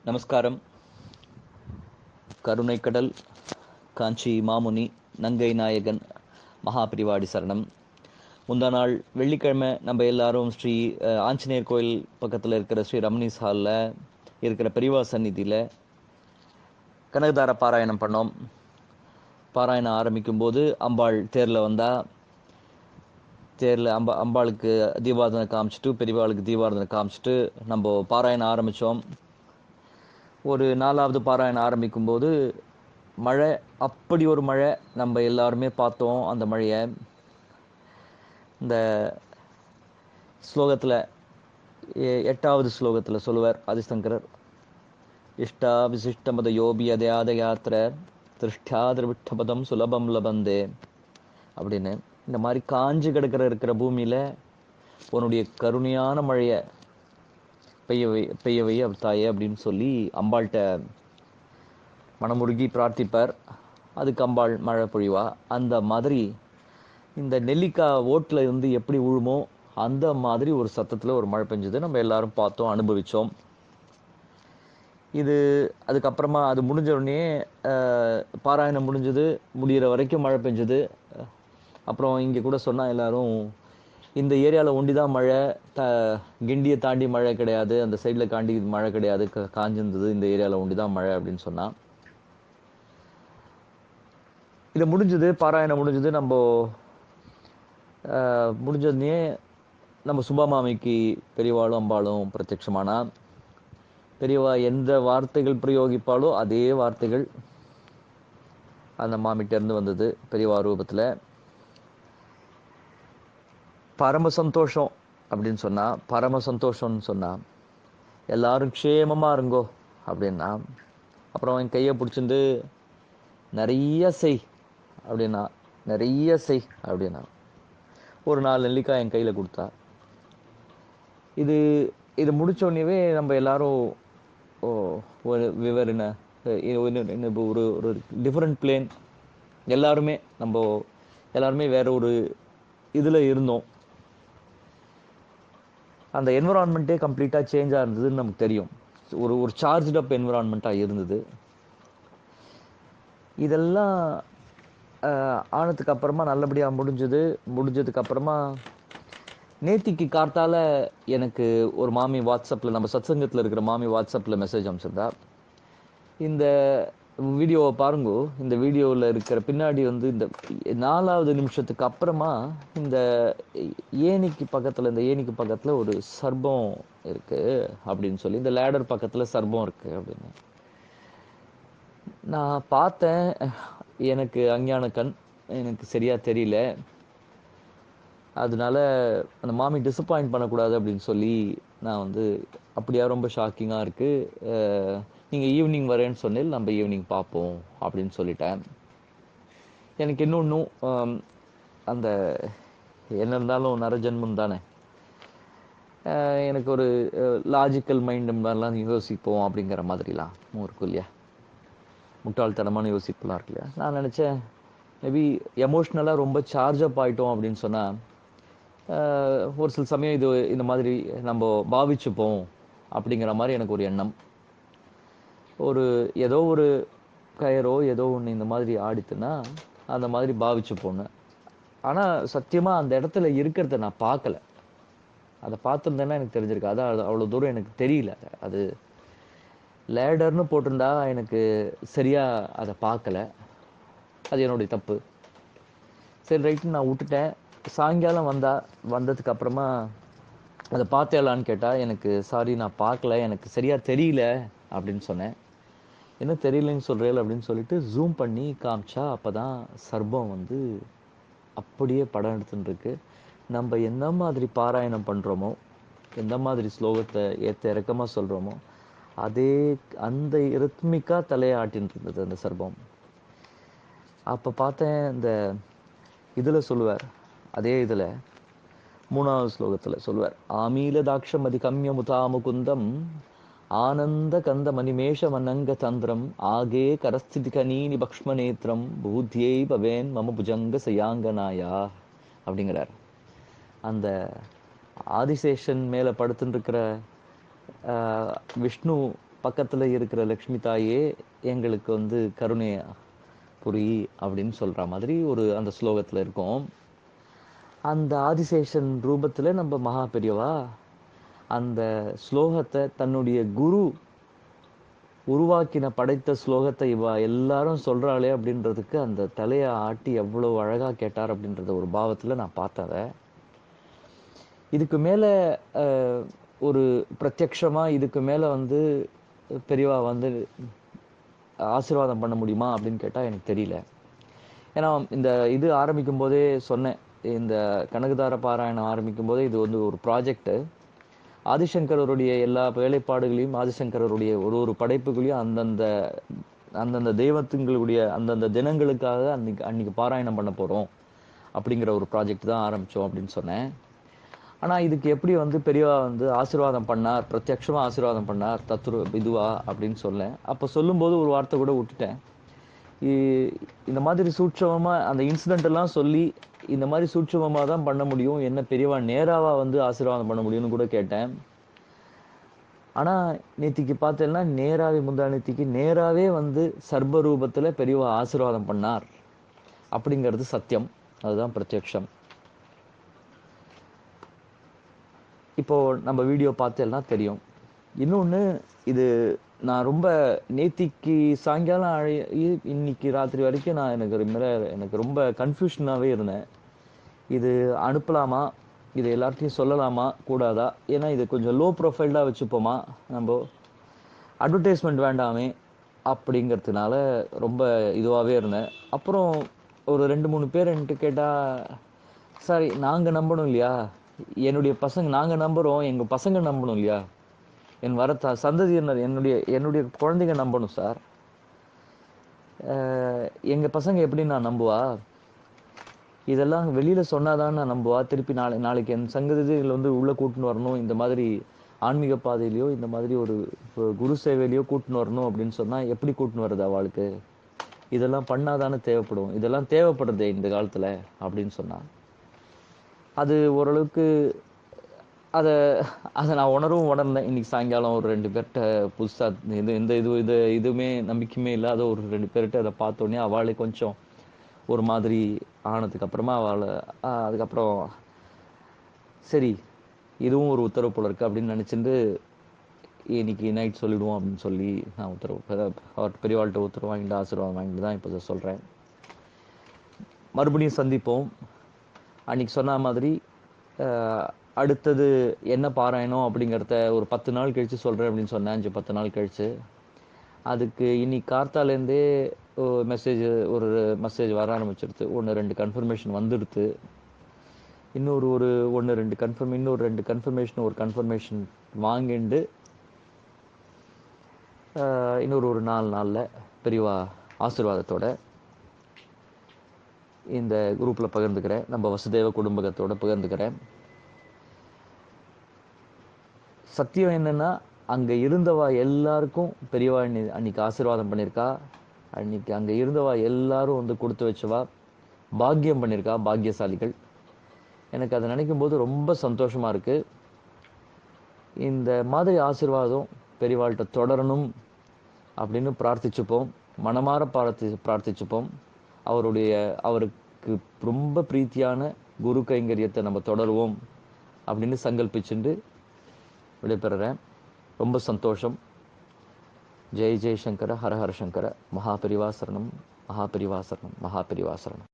நமஸ்காரம். கருணைக்கடல் காஞ்சி மாமுனி நங்கை நாயகன் மகாபிரிவாடி சரணம். முந்தா நாள் வெள்ளிக்கிழமை நம்ம எல்லாரும் ஸ்ரீ ஆஞ்சநேயர் கோயில் பக்கத்தில் இருக்கிற ஸ்ரீ ரமணீஸ் ஹாலில் இருக்கிற பெரியவா சந்நிதியில் கனகதார பாராயணம் பண்ணோம். பாராயணம் ஆரம்பிக்கும்போது அம்பாள் தேரில் வந்தால், தேரில் அம்பாளுக்கு தீபாராதனை காமிச்சிட்டு பெரியவாளுக்கு தீபாராதனை காமிச்சிட்டு நம்ம பாராயணம் ஆரம்பித்தோம். ஒரு 4வது பாராயணம் ஆரம்பிக்கும்போது மழை, அப்படி ஒரு மழை நம்ம எல்லாருமே பார்த்தோம். அந்த மழையை இந்த ஸ்லோகத்தில் 8வது ஸ்லோகத்தில் சொல்லுவார் ஆதிசங்கரர், இஷ்டா விசிஷ்டமத யோபி அதயாத யாத்திர திருஷ்டாதிர்விட்டபதம் சுலபம் லபந்தே அப்படின்னு. இந்த மாதிரி காஞ்சு இருக்கிற பூமியில் உன்னுடைய கருணையான மழையை பெய்யவை தாயே அப்படின்னு சொல்லி அம்பாள்கிட்ட மனமுருகி பிரார்த்திப்பார். அதுக்கு அம்பாள் மழை பொழிவா. அந்த மாதிரி இந்த நெல்லிக்காய் ஓட்டில் இருந்து எப்படி விழுமோ அந்த மாதிரி ஒரு சத்தத்தில் ஒரு மழை பெஞ்சது. நம்ம எல்லாரும் பார்த்தோம், அனுபவித்தோம். இது அதுக்கப்புறமா அது முடிஞ்ச உடனே பாராயணம் முடிஞ்சது, முடிகிற வரைக்கும் மழை பெஞ்சது. அப்புறம் இங்கே கூட சொன்னால் எல்லாரும், இந்த ஏரியாவில் ஒண்டி தான் மழை, கிண்டியை தாண்டி மழை கிடையாது, அந்த சைடில் காண்டி மழை கிடையாது, காஞ்சிருந்தது, இந்த ஏரியாவில் ஒண்டி தான் மழை அப்படின்னு சொன்னால். இது முடிஞ்சது, பாராயணம் முடிஞ்சது. நம்ம முடிஞ்சதுனே நம்ம சுபாமாமிக்கு பெரியவாளும் அம்பாளும் பிரத்யட்சமானா. பெரியவா எந்த வார்த்தைகள் பிரயோகிப்பாலோ அதே வார்த்தைகள் அந்த மாமிட்டேருந்து வந்தது பெரியவா ரூபத்தில். பரம சந்தோஷம் அப்படின்னு சொன்னால், பரம சந்தோஷம்னு சொன்னால் எல்லாரும் க்ஷேமமாக இருங்கோ அப்படின்னா. அப்புறம் என் கையை பிடிச்சிட்டு நிறைய செய் அப்படின்னா, நிறைய செய் அப்படின்னா ஒரு 4 நெல்லிக்காய் என் கையில் கொடுத்தா. இது முடித்தோடனே நம்ம எல்லாரும் ஒரு விவரண ஒரு ஒரு டிஃப்ரெண்ட் பிளேன், நம்ம எல்லாருமே வேற ஒரு இதில் இருந்தோம். அந்த என்விரான்மெண்ட்டே கம்ப்ளீட்டாக சேஞ்சாக இருந்ததுன்னு நமக்கு தெரியும். ஒரு சார்ஜ் அப் என்விரான்மெண்ட்டாக இருந்தது. இதெல்லாம் ஆனதுக்கு அப்புறமா நல்லபடியாக முடிஞ்சதுக்கு அப்புறமா நேத்திக்கு கார்த்தால எனக்கு ஒரு மாமி வாட்ஸ்அப்பில், நம்ம சத்சங்கத்தில் இருக்கிற மாமி வாட்ஸ்அப்பில் மெசேஜ் அனுப்பிச்சிருந்தா, இந்த வீடியோவை பாருங்கோ, இந்த வீடியோவில் இருக்கிற பின்னாடி இந்த 4வது நிமிஷத்துக்கு அப்புறமா இந்த ஏணிக்கு பக்கத்தில் ஒரு சர்பம் இருக்குது அப்படின்னு சொல்லி, இந்த லேடர் பக்கத்தில் சர்பம் இருக்குது அப்படின்னு நான் பார்த்தேன். எனக்கு அஞ்ஞான கண், எனக்கு சரியாக தெரியல. அதனால அந்த மாமி டிசப்பாயிண்ட் பண்ணக்கூடாது அப்படின்னு சொல்லி நான் அப்படியா ரொம்ப ஷாக்கிங்காக இருக்குது, நீங்கள் ஈவினிங் வரேன்னு சொன்னேன், நம்ம ஈவினிங் பார்ப்போம் அப்படின்னு சொல்லிட்டேன். எனக்கு இன்னொன்றும் அந்த என்ன இருந்தாலும் நரஜன்மம் தானே, எனக்கு ஒரு லாஜிக்கல் மைண்டு மாதிரிலாம் யோசிப்போம் அப்படிங்கிற மாதிரிலாம் இருக்கும் இல்லையா, முட்டாள்தனமான யோசிப்புலாம் இருக்கு இல்லையா. நான் நினச்சேன், மேபி எமோஷ்னலாக ரொம்ப சார்ஜ் அப் ஆகிட்டோம் அப்படின்னு சொன்னால் ஒரு சில சமயம் இந்த மாதிரி நம்ம பாவிச்சுப்போம் அப்படிங்கிற மாதிரி எனக்கு ஒரு எண்ணம். ஏதோ ஒரு கயரோ ஏதோ ஒன்று இந்த மாதிரி ஆடித்துன்னா அந்த மாதிரி பாவிச்சுப்போன்னு. ஆனால் சத்தியமாக அந்த இடத்துல இருக்கிறத நான் பார்க்கல. அதை பார்த்துருந்தேன்னா எனக்கு தெரிஞ்சிருக்கு. அதான் அவ்வளோ தூரம் எனக்கு தெரியல. அது லேடர்னு போட்டிருந்தா எனக்கு சரியாக அதை பார்க்கல. அது என்னுடைய தப்பு. சரி ரைட்டு, நான் விட்டுட்டேன். சாயங்காலம் வந்ததுக்கு அப்புறமா அதை பார்த்தேலான்னு கேட்டால், எனக்கு சாரி நான் பார்க்கல, எனக்கு சரியாக தெரியல அப்படின்னு சொன்னேன். என்ன தெரியலன்னு சொல்கிறேன் அப்படின்னு சொல்லிட்டு ஜூம் பண்ணி காமிச்சா, அப்போ தான் சர்பம் அப்படியே படம் எடுத்துட்டுருக்கு. நம்ம எந்த மாதிரி பாராயணம் பண்ணுறோமோ, எந்த மாதிரி ஸ்லோகத்தை ஏற்ற இறக்கமாக சொல்கிறோமோ, அந்த ரித்மிக்காக தலையை ஆட்டின்னு இருந்தது அந்த சர்பம். அப்போ பார்த்தேன், இந்த இதில் சொல்லுவார், அதே இதில் 3வது ஸ்லோகத்தில் சொல்லுவார், ஆமீல தாட்சம் அதிகம்ய முதாமுகுந்தம் ஆனந்த கந்த மணிமேஷ மனங்க தந்திரம் ஆகே கரஸ்திதி கனீனி பக்ஷ்மநேத்திரம் பூத்தியை பவேன் மம புஜங்க சயாங்கனாயா அப்படிங்கிறார். அந்த ஆதிசேஷன் மேலே படுத்துட்டு இருக்கிற விஷ்ணு பக்கத்துல இருக்கிற லக்ஷ்மி தாயே எங்களுக்கு வந்து கருணை புரி அப்படின்னு சொல்ற மாதிரி ஒரு அந்த ஸ்லோகத்துல இருக்கும். அந்த ஆதிசேஷன் ரூபத்துல நம்ம மகா பெரியவா அந்த ஸ்லோகத்தை தன்னுடைய குரு உருவாக்கின படைத்த ஸ்லோகத்தை இவ எல்லாரும் சொல்றாளே அப்படின்றதுக்கு அந்த தலையை ஆட்டி எவ்வளவு அழகா கேட்டார் அப்படின்றத ஒரு பாவத்துல நான் பார்த்தத. இதுக்கு மேல ஒரு பிரத்யக்ஷமா இதுக்கு மேல வந்து பெரியவா வந்து ஆசீர்வாதம் பண்ண முடியுமா அப்படின்னு கேட்டா எனக்கு தெரியல. ஏன்னா இந்த இது ஆரம்பிக்கும் போதே சொன்னேன், இந்த கனகதார பாராயணம் ஆரம்பிக்கும் போதே இது வந்து ஒரு ப்ராஜெக்ட். ஆதிசங்கரருடைய எல்லா வேலைப்பாடுகளையும் ஆதிசங்கரருடைய ஒரு ஒரு படைப்புகளையும் அந்தந்த அந்தந்த தெய்வத்துங்களுடைய அந்தந்த தினங்களுக்காக அன்னைக்கு பாராயணம் பண்ண போறோம் அப்படிங்கிற ஒரு ப்ராஜெக்ட் தான் ஆரம்பிச்சோம் அப்படின்னு சொன்னேன். ஆனா இதுக்கு எப்படி வந்து பெரியவா வந்து ஆசீர்வாதம் பண்ணார், பிரத்யட்சமா ஆசீர்வாதம் பண்ணார் இதுவா அப்படின்னு சொன்னேன். அப்ப சொல்லும்போது ஒரு வார்த்தை கூட விட்டுட்டேன். இந்த மாதிரி சூட்சமமா அந்த இன்சிடென்ட் எல்லாம் சொல்லி இந்த மாதிரி சூட்சமமா தான் பண்ண முடியும், என்ன பெரியவா நேராவா வந்து ஆசீர்வாதம் பண்ண முடியும்னு கூட கேட்டேன். ஆனா நேத்திக்கு பார்த்தேன்னா நேராவே முந்தானேத்திக்கு நேராவே வந்து சர்ப ரூபத்துல பெரியவா ஆசீர்வாதம் பண்ணார் அப்படிங்கிறது சத்தியம். அதுதான் பிரத்யக்ஷம். இப்போ நம்ம வீடியோ பார்த்தேன்னா தெரியும். இன்னொன்னு, இது நான் ரொம்ப நேத்திக்கு சாயங்காலம் இன்னைக்கு ராத்திரி வரைக்கும் நான் எனக்கு ரொம்ப கன்ஃபியூஷனாவே இருந்தேன். இது அனுப்பலாமா, இது எல்லார்ட்டையும் சொல்லலாமா கூடாதா, ஏன்னா இது கொஞ்சம் லோ ப்ரொஃபைல்டா வச்சுப்போமா, நம்ம அட்வர்டைஸ்மெண்ட் வேண்டாமே அப்படிங்கிறதுனால ரொம்ப இதுவாகவே இருந்தேன். அப்புறம் ஒரு 2-3 பேர் என்கிட்ட கேட்டா, சாரி நாங்கள் நம்பணும் இல்லையா, என்னுடைய பசங்க நாங்கள் நம்புகிறோம், எங்கள் பசங்க நம்பணும் இல்லையா, என் வர சந்ததியினர் என்னுடைய குழந்தைங்க நம்பணும் சார், எங்கள் பசங்க எப்படி நான் நம்புவா, இதெல்லாம் வெளியில் சொன்னாதான் நான் நம்புவா, திருப்பி நாளைக்கு என் சங்கதியில் வந்து உள்ளே கூட்டின்னு வரணும், இந்த மாதிரி ஆன்மீக பாதையிலையோ இந்த மாதிரி ஒரு குரு சேவையிலையோ கூட்டின்னு வரணும் அப்படின்னு சொன்னால் எப்படி கூட்டின்னு வருது அவளுக்கு, இதெல்லாம் பண்ணாதானே தேவைப்படும், இதெல்லாம் தேவைப்படுறது இந்த காலத்தில் அப்படின்னு சொன்னான். அது ஓரளவுக்கு அதை நான் உணர்ந்தேன். இன்னைக்கு சாயங்காலம் ஒரு 2 பேர்கிட்ட புதுசாக இதுவுமே நம்பிக்கையுமே இல்லாத ஒரு 2 பேர்கிட்ட அதை பார்த்தோன்னே அவளை கொஞ்சம் ஒரு மாதிரி ஆனதுக்கு அப்புறமா அதுக்கப்புறம் சரி இதுவும் ஒரு உத்தரவு போல இருக்கு அப்படின்னு நினைச்சிட்டு இன்னைக்கு நைட் சொல்லிடுவோம் அப்படின்னு சொல்லி நான் அவர் பெரியவாள்கிட்ட உத்தரவு வாங்கிட்டு ஆசீர்வாதம் வாங்கிட்டு தான் இப்போ சொல்றேன். மறுபடியும் சந்திப்போம். அன்னைக்கு சொன்ன மாதிரி அடுத்தது என்ன பாராயணம் அப்படிங்கிறத ஒரு 10 நாள் கழிச்சு சொல்றேன் அப்படின்னு சொன்னேன். 5-10 நாள் கழிச்சு. அதுக்கு இன்னைக்கு கார்த்தாலேருந்தே ஒரு மெசேஜ் வர ஆரம்பிச்சிருது. 1-2 கன்ஃபர்மேஷன் வந்துடுது. இன்னொரு 1-2 கன்ஃபர்மேஷன் ஒரு கன்ஃபர்மேஷன் வாங்கிண்டு இன்னொரு 4 நாளில் பெரியவா ஆசீர்வாதத்தோட இந்த குரூப்பில் பகிர்ந்துக்கிறேன். நம்ம வசுதேவ குடும்பத்தோட பகிர்ந்துக்கிறேன். சத்தியம் என்னன்னா, அங்கே இருந்தவா எல்லாருக்கும் பெரியவா அன்னைக்கு ஆசீர்வாதம் பண்ணியிருக்கா. அன்னைக்கு அங்கே இருந்தவா எல்லாரும் வந்து கொடுத்து வச்சவா, பாக்கியம் பண்ணியிருக்கா, பாக்கியசாலிகள். எனக்கு அதை நினைக்கும் போது ரொம்ப சந்தோஷமா இருக்கு. இந்த மாதிரி ஆசீர்வாதம் பெரியவாள்கிட்ட தொடரணும் அப்படின்னு பிரார்த்திச்சுப்போம். மனமாற பிரார்த்திச்சுப்போம். அவருக்கு ரொம்ப பிரீத்தியான குரு கைங்கரியத்தை நம்ம தொடருவோம் அப்படின்னு சங்கல்பிச்சுண்டு விடைபெறுறேன். ரொம்ப சந்தோஷம். ஜெய் ஜெய் சங்கர, ஹர ஹர சங்கர, மகாபரிவாசரணம், மகாபரிவாசரணம், மகாபரிவாசரணம்.